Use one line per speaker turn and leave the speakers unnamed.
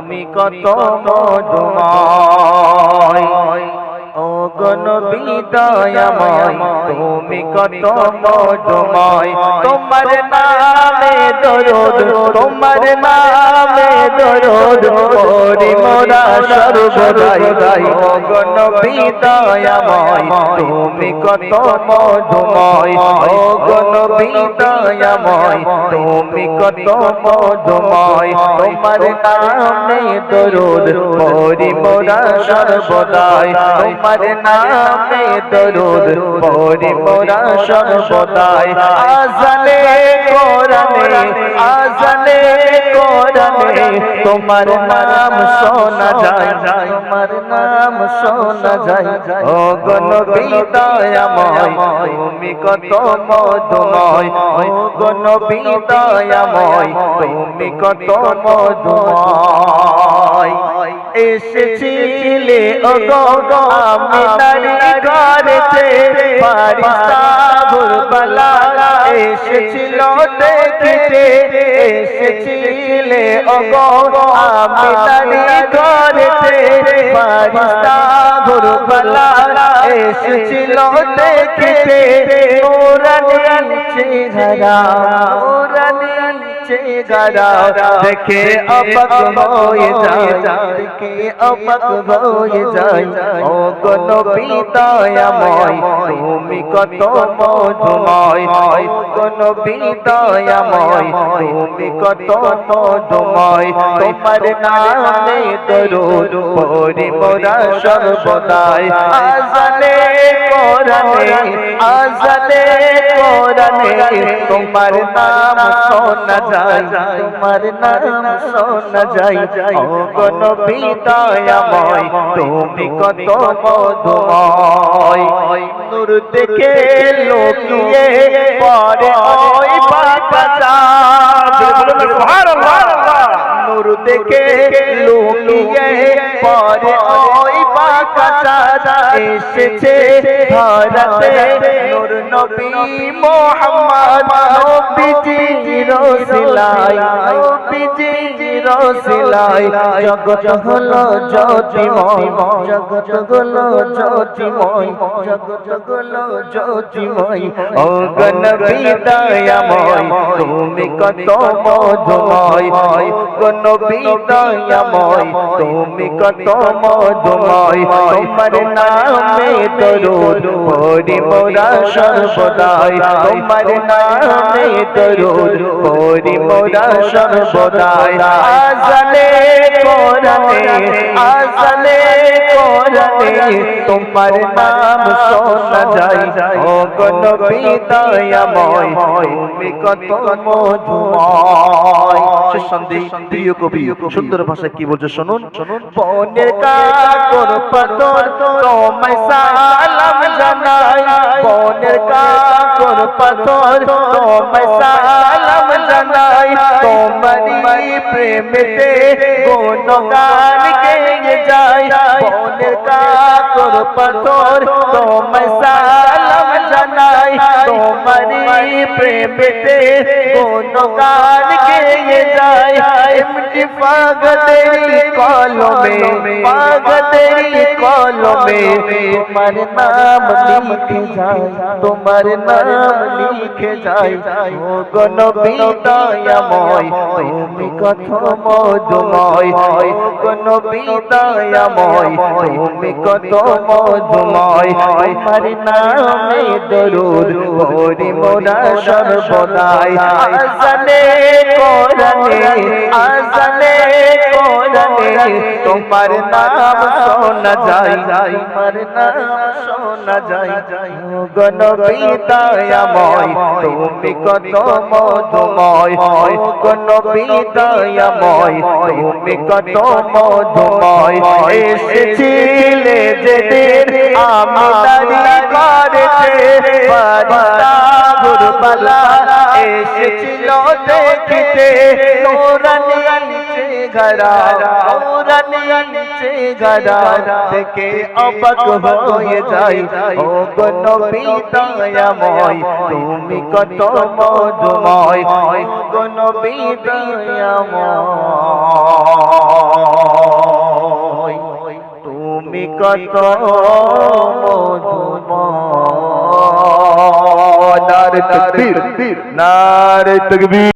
তুমি কত মধুময় ও গো নবী দয়াময় তুমি কত মধুময় তোমার নামে দরুদ তোমার নামে দরুদ পড়ি মোরা সর্বদাই ও গো নবী দয়াময় তুমি কত মধুময় ও গো নবী দয়াময় তুমি কত মধুময় তোমার নামে দরুদ পড়ি মোরা সর্বদাই তোমার নামে দরুদ পড়ি মোরা সর্বদাই আজানে কোরআনে তোমার নাম শোনা যায় তোমার নাম শোনা যায় ও গো নবী দয়াময় তুমি কত মধুময় ও গো নবী দয়াময় তুমি কত মধুময় এসেছিলে ও গো আমিনার ঘরেতে ফারিস্তা ভোরবেলা এসেছিল দেখিতে এসেছিলে ও গো আমিনার ঘরেতে ফারিস্তা ভোরবেলা এসেছিল দেখিতে নূরানী চেহারা চেহারা দেখে অবাক হয়ে যায় দেখে অবাক হয়ে যায় ও গো নবী দয়াময় তুমি কত মধুময় ও গো নবী দয়াময় তুমি কত মধুময় তোমার নামে দরুদ পড়ি মোরা সর্বদাই আজানে কোরআনে তোমার নাম শোনা যায় তোমার নাম শোনা যায় ও গো নবী দয়াময় তুমি কত মধুময় নূর দেখে লোকিয়ে পরে ওই বাচ্চা সুবহানাল্লাহ নূর দেখে লোকিয়ে পরে ওই বাচ্চা এসেছে ধরাতে নূর নবী মুহাম্মদ নবীজি রসিলাই জগৎ হলো জ্যোতিময় জগৎ হলো জ্যোতিময় জগৎ হলো জ্যোতিময় ও গো নবী দয়াময় তুমি কত মধুময় ও গো নবী দয়াময় তুমি কত মধুময় তোমার নামে দরুদ পড়ি মোরা সর্বদাই তোমার নামে দরুদ পড়ি মোরা সর্বদাই আজানে কোরআনে তোমার নাম শোনা যায় ও গো নবী দয়াময় তুমি কত মধুময় সন্দেহ প্রিয় কবি সুন্দর ভাষায় কি বলছে শুনুন বনের কাকর পাথর তোমায় সালাম জানাই বনের কাকর পাথর তোমায় সালাম জানাই তোমারি প্রেমেতে গুণগান গেয়ে যায় বনের কাকর পাথর তোমায় সালাম জানাই তোমারি প্রেমেতে গুণগান গেয়ে যায় এমনি পাগলেরি কলমে তোমার নাম লিখে যায় তোমার নাম লিখে যায় ও গো নবী দয়াময় তুমি কত মধুময় ও গো নবী দয়াময় তুমি কত মধুময় তোমার নামে দরুদ পড়ি মোরা সর্বদাই আজানে কোরআনে তোমার নাম শোনা যায় তোমার নাম শোনা যায় ও গো নবী দয়াময় তুমি কত মধুময় ও গো নবী দয়াময় তুমি কত মধুময় এসেছিলে যেদিন আমিনার ঘরেতে ফারিস্তা ভোরবেলা এসেছিল দেখিতে নূরানী চেহারা দেখে অবাক হয়ে যায় ও গো নবী দয়াময় তুমি কত মধুময় ও গো নবী দয়াময় কত মধুময়। নারে তাকবীর, নারে তাকবীর।